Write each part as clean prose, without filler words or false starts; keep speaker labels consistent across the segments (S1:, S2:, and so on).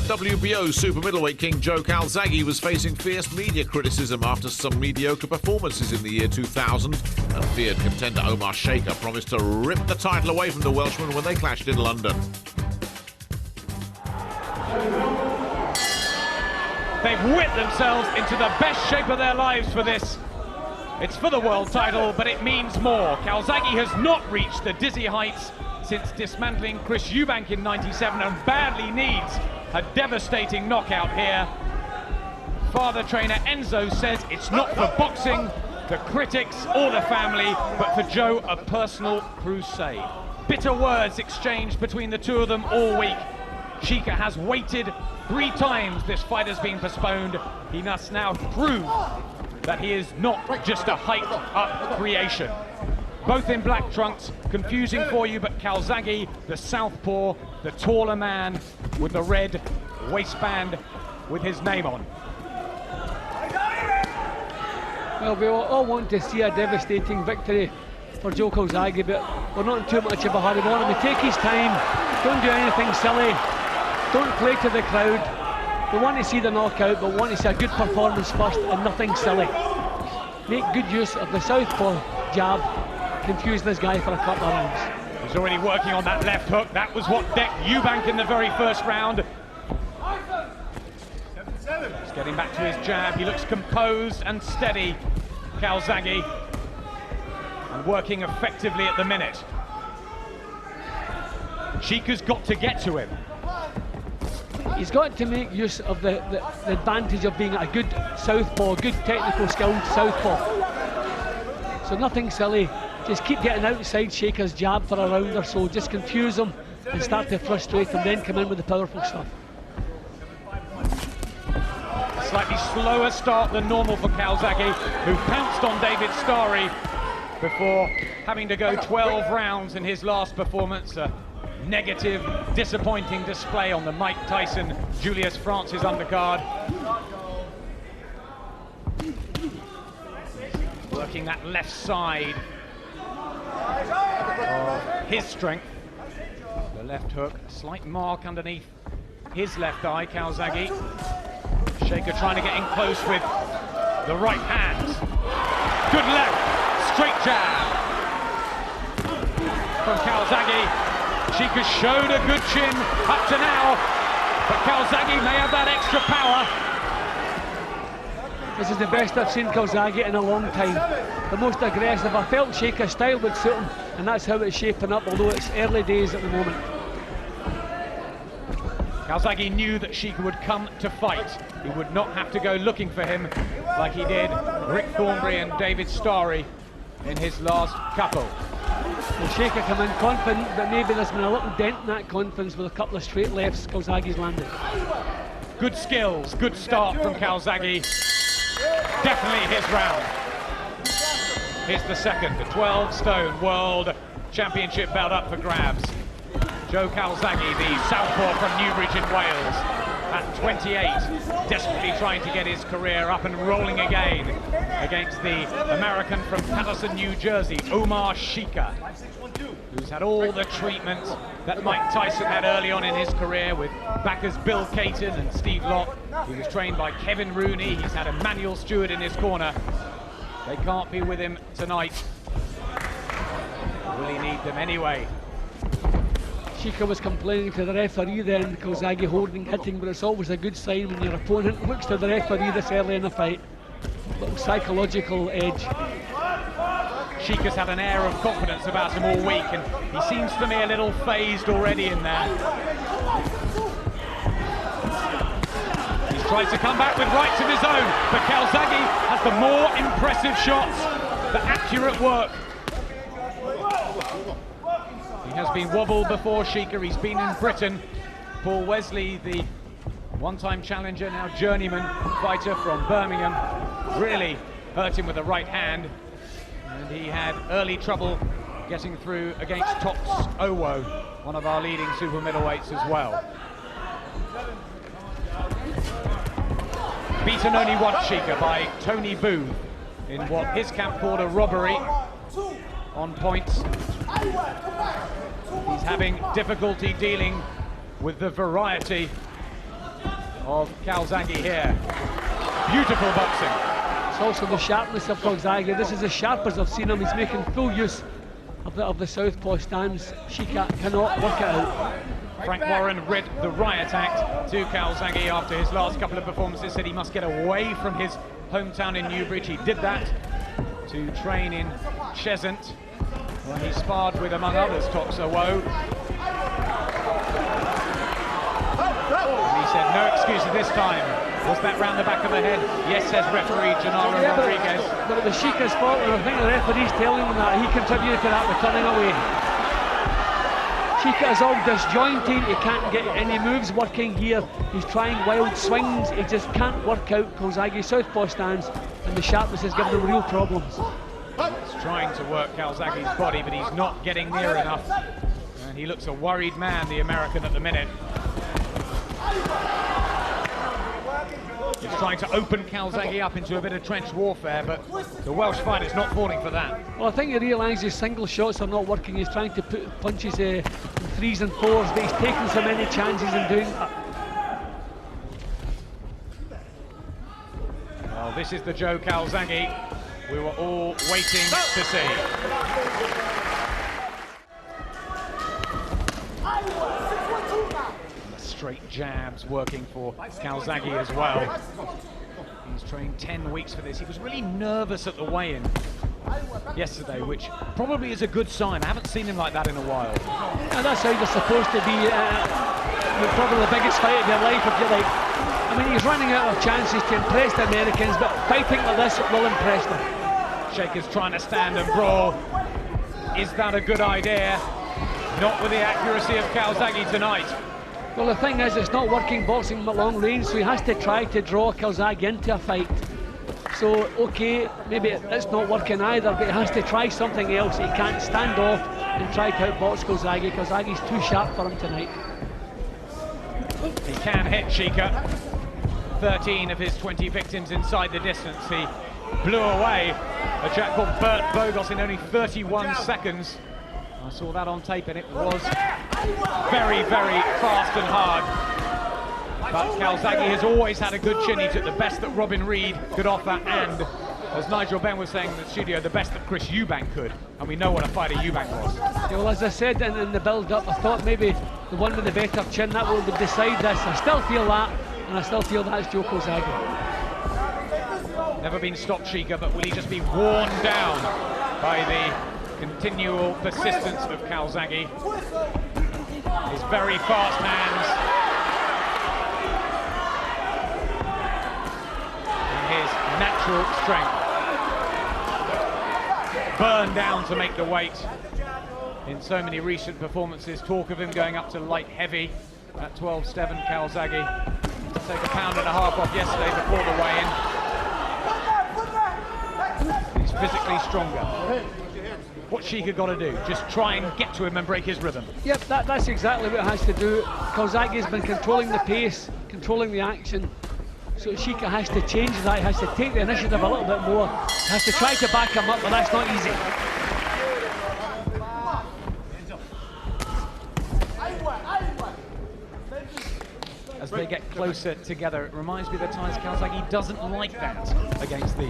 S1: WBO super middleweight king Joe Calzaghe was facing fierce media criticism after some mediocre performances in the year 2000. And feared contender Omar Sheika promised to rip the title away from the Welshman when they clashed in London.
S2: They've whipped themselves into the best shape of their lives for this. It's for the world title, but it means more. Calzaghe has not reached the dizzy heights since dismantling Chris Eubank in '97 and badly needs a devastating knockout here. Father trainer Enzo says it's not for boxing, the critics or the family, but for Joe, a personal crusade. Bitter words exchanged between the two of them all week. Sheika has waited 3 times this fight has been postponed. He must now prove that he is not just a hyped up creation. Both in black trunks, confusing for you, but Calzaghe, the southpaw, the taller man with the red waistband with his name on.
S3: Well, we all want to see a devastating victory for Joe Calzaghe, but we're not in too much of a hurry. We want him to take his time, don't do anything silly, don't play to the crowd. We want to see the knockout, but we want to see a good performance first and nothing silly. Make good use of the southpaw jab, confuse this guy for a couple of rounds.
S2: He's already working on that left hook. That was what decked Eubank in the very first round. He's getting back to his jab. He looks composed and steady, Calzaghe, and working effectively at the minute. Sheika's got to get to him.
S3: He's got to make use of the advantage of being a good southpaw, good technical skilled southpaw. So nothing silly, just keep getting outside Sheika's jab for a round or so, just confuse him and start to frustrate him, then come in with the powerful stuff.
S2: Slightly slower start than normal for Calzaghe, who pounced on David Starry before having to go 12 rounds in his last performance. Negative, disappointing display on the Mike Tyson, Julius Francis undercard. Working that left side of his strength. The left hook, a slight mark underneath his left eye, Calzaghe. Sheika trying to get in close with the right hand. Good left, straight jab from Calzaghe. Sheika showed a good chin up to now, but Calzaghe may have that extra power.
S3: This is the best I've seen Calzaghe in a long time. The most aggressive. I felt Sheika's style would suit him, and that's how it's shaping up, although it's early days at the moment.
S2: Calzaghe knew that Sheika would come to fight. He would not have to go looking for him like he did Rick Thornberry and David Starry in his last couple.
S3: Well, Sheika come in confident, but maybe there's been a little dent in that confidence with a couple of straight lefts Calzaghe's landed.
S2: Good skills, good start from Calzaghe. Definitely his round. Here's the second, the 12-stone World Championship belt up for grabs. Joe Calzaghe, the southpaw from Newbridge in Wales, at 28, desperately trying to get his career up and rolling again against the American from Patterson, New Jersey, Omar Sheika, who's had all the treatment that Mike Tyson had early on in his career with backers Bill Caton and Steve Lott. He was trained by Kevin Rooney. He's had Emmanuel Stewart in his corner. They can't be with him tonight. Will he need them anyway?
S3: Sheika was complaining to the referee then, Calzaghe holding, hitting, but it's always a good sign when your opponent looks to the referee this early in the fight. Little psychological edge.
S2: Sheika's had an air of confidence about him all week, and he seems to me a little phased already in there. He's tried to come back with rights of his own, but Calzaghe has the more impressive shots, the accurate work. He has been wobbled before, Sheika. He's been in Britain. Paul Wesley, the one-time challenger, now journeyman fighter from Birmingham, really hurt him with the right hand. And he had early trouble getting through against Tox Owo, one of our leading super middleweights as well. Beaten only once, Sheika, by Tony Booth in what his camp called a robbery on points. He's having difficulty dealing with the variety of Calzaghe here. Beautiful boxing.
S3: It's also the sharpness of Calzaghe. This is as sharp as I've seen him. He's making full use of the southpaw stance. Sheika cannot work it out.
S2: Frank Warren read the riot act to Calzaghe after his last couple of performances, said he must get away from his hometown in Newbridge. He did that to train in Cheshunt, where he sparred with, among others, Calzaghe. And he said, no excuses this time. Was that round the back of the head? Yes, says referee Gennaro Rodriguez.
S3: But it was Sheika's fault, and I think the referee's telling him that he contributed to that by turning away. Sheika is all disjointed, he can't get any moves working here. He's trying wild swings, he just can't work out Calzaghe's southpaw stance, and the sharpness is giving him real problems.
S2: He's trying to work Calzaghe's body, but he's not getting near enough. And he looks a worried man, the American, at the minute. He's trying to open Calzaghe up into a bit of trench warfare, but the Welsh fighter's not falling for that.
S3: Well, I think he realises single shots are not working. He's trying to put punches in 3s and 4s, but he's taking so many chances in doing that.
S2: Well, this is the Joe Calzaghe we were all waiting to see. Straight jabs working for Calzaghe as well. He's trained 10 weeks for this. He was really nervous at the weigh-in yesterday, which probably is a good sign. I haven't seen him like that in a while.
S3: And that's how you're supposed to be. Probably the biggest fight of your life, if you like. I mean, he's running out of chances to impress the Americans, but fighting like this will impress them.
S2: Sheika's trying to stand and brawl. Is that a good idea? Not with the accuracy of Calzaghe tonight.
S3: Well, the thing is, it's not working boxing at long range, so he has to try to draw Calzaghe into a fight. So, okay, maybe it's not working either, but he has to try something else. He can't stand off and try to outbox Calzaghe. Calzaghe's too sharp for him tonight.
S2: He can hit Sheika. 13 of his 20 victims inside the distance. He blew away a chap called Bert Bogos in only 31 seconds. I saw that on tape, and it was very, very fast and hard. But Calzaghe has always had a good chin. He took the best that Robin Reed could offer, and as Nigel Benn was saying in the studio, the best that Chris Eubank could. And we know what a fighter Eubank was.
S3: Yeah, well, as I said in the build-up, I thought maybe the one with the better chin, that would decide this. I still feel that, and I still feel that's Joe Calzaghe.
S2: Never been stopped, Sheika, but will he just be worn down by the continual persistence of Calzaghe? His very fast hands and his natural strength. Burned down to make the weight in so many recent performances. Talk of him going up to light heavy at 12-7. Calzaghe to take a pound and a half off yesterday before the weigh-in. He's physically stronger. What's Sheika got to do? Just try and get to him and break his rhythm.
S3: Yep, that's exactly what it has to do. Calzaghe's been controlling the pace, controlling the action. So Sheika has to change that. He has to take the initiative a little bit more. He has to try to back him up, but that's not easy.
S2: As they get closer together, it reminds me of the times Calzaghe doesn't like that against the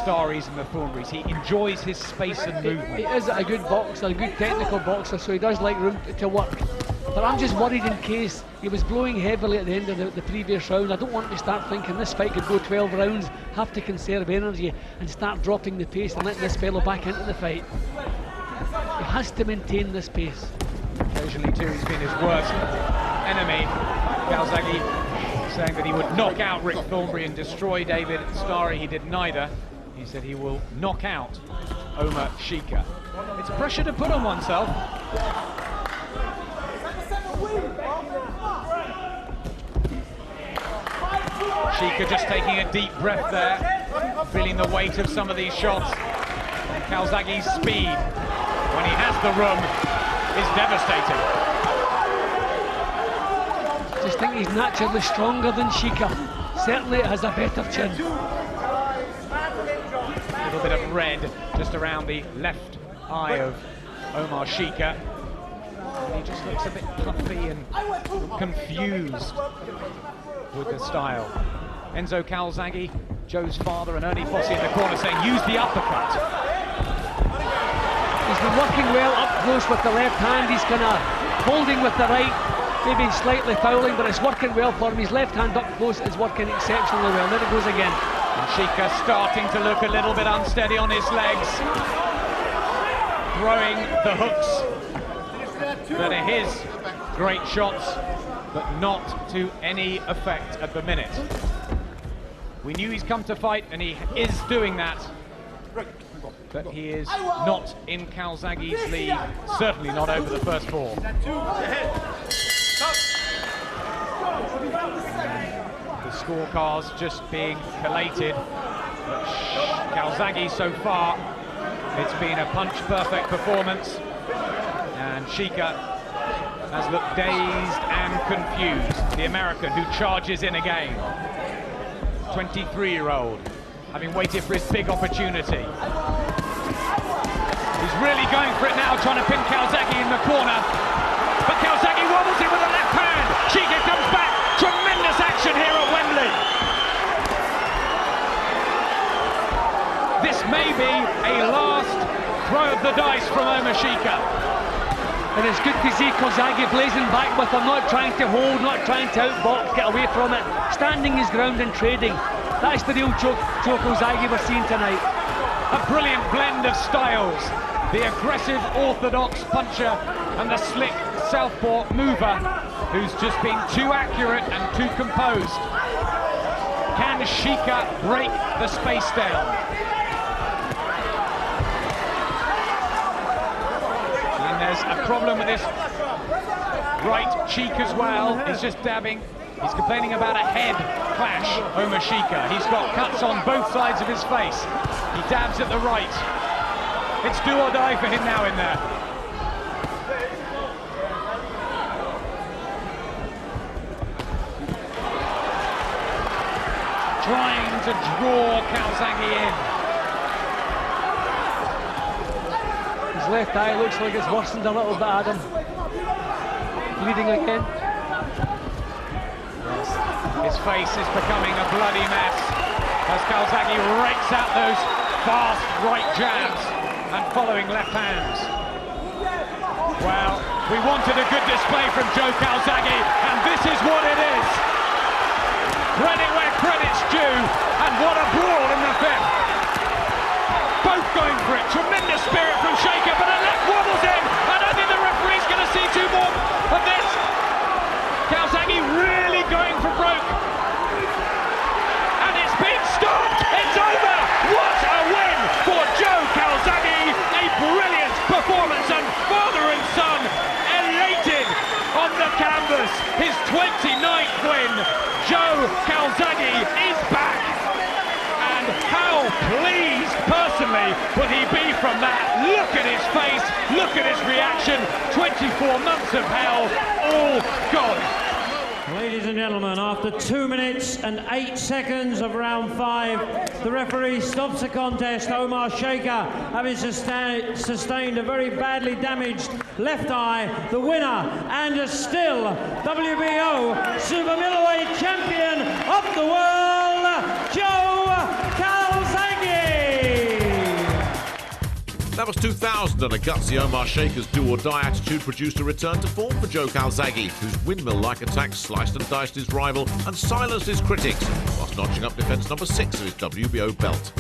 S2: Starries and the Thornberrys. He enjoys his space and movement.
S3: He is a good boxer, a good technical boxer, so he does like room to work. But I'm just worried in case he was blowing heavily at the end of the previous round. I don't want to start thinking this fight could go 12 rounds, have to conserve energy and start dropping the pace and letting this fellow back into the fight. He has to maintain this pace.
S2: Occasionally too, he's been his worst enemy. Calzaghe saying that he would knock out Rick Thornberry and destroy David Starry. He did neither. He said he will knock out Omar Sheika. It's pressure to put on oneself. Sheika just taking a deep breath there, feeling the weight of some of these shots. And Calzaghe's speed, when he has the room, is devastating.
S3: I just think he's naturally stronger than Sheika. Certainly has a better chin.
S2: A little bit of red just around the left eye of Omar Sheika. he just looks a bit puffy and confused with the style. Enzo Calzaghe, Joe's father, and Ernie Fossey in the corner saying, use the uppercut.
S3: He's been working well up close with the left hand. He's kind of holding with the right, maybe slightly fouling, but it's working well for him. His left hand up close is working exceptionally well. There it goes again.
S2: And Sheika starting to look a little bit unsteady on his legs. Throwing the hooks that are his great shots, but not to any effect at the minute. We knew he's come to fight, and he is doing that. But he is not in Calzaghe's league, certainly not over the first four. The scorecards just being collated. But Calzaghe so far, it's been a punch-perfect performance. And Sheika has looked dazed and confused. The American who charges in again. 23-year-old, having waited for his big opportunity. He's really going for it now, trying to pin Calzaghe in the corner. But Calzaghe wobbles it with a left hand. Sheika comes back. Tremendous action here at Wembley. This may be a last throw of the dice from Omar Sheika.
S3: And it's good to see Calzaghe blazing back with him, not trying to hold, not trying to outbox, get away from it, standing his ground and trading. That's the real Joe Calzaghe we're seeing tonight.
S2: A brilliant blend of styles. The aggressive orthodox puncher and the slick southpaw mover, who's just been too accurate and too composed. Can Sheika break the space down? And there's a problem with this right cheek as well. He's just dabbing. He's complaining about a head clash, Omar Sheika. He's got cuts on both sides of his face. He dabs at the right. It's do or die for him now in there. Trying to draw Calzaghe in.
S3: His left eye looks like it's worsened a little bit, Adam. Bleeding again.
S2: His face is becoming a bloody mess as Calzaghe rakes out those fast right jabs and following left hands. Well, we wanted a good display from Joe Calzaghe, and this is what it is. Credit where credit's due, and what a brawl in the fifth. Both going for it. Tremendous spirit from Sheika, but a left wobbles in. I don't think the referee's going to see two more of this. Calzaghe really going for broke. And it's been stopped. It's over. What a win for Joe Calzaghe. A brilliant performance, and father and son elated on the canvas. His 29th win. Joe Calzaghe is back. And how pleased personally will he be from that? Look at his face, look at his reaction. 24 months of hell, all gone.
S4: Ladies and gentlemen, after 2 minutes and 8 seconds of round 5, the referee stops the contest. Omar Sheika, having sustained a very badly damaged left eye, the winner and still WBO super middleweight champion of the world, Joe Calzaghe.
S1: That was 2000, and a gutsy Omar Sheika's do-or-die attitude produced a return to form for Joe Calzaghe, whose windmill-like attacks sliced and diced his rival and silenced his critics, whilst notching up defence number 6 of his WBO belt.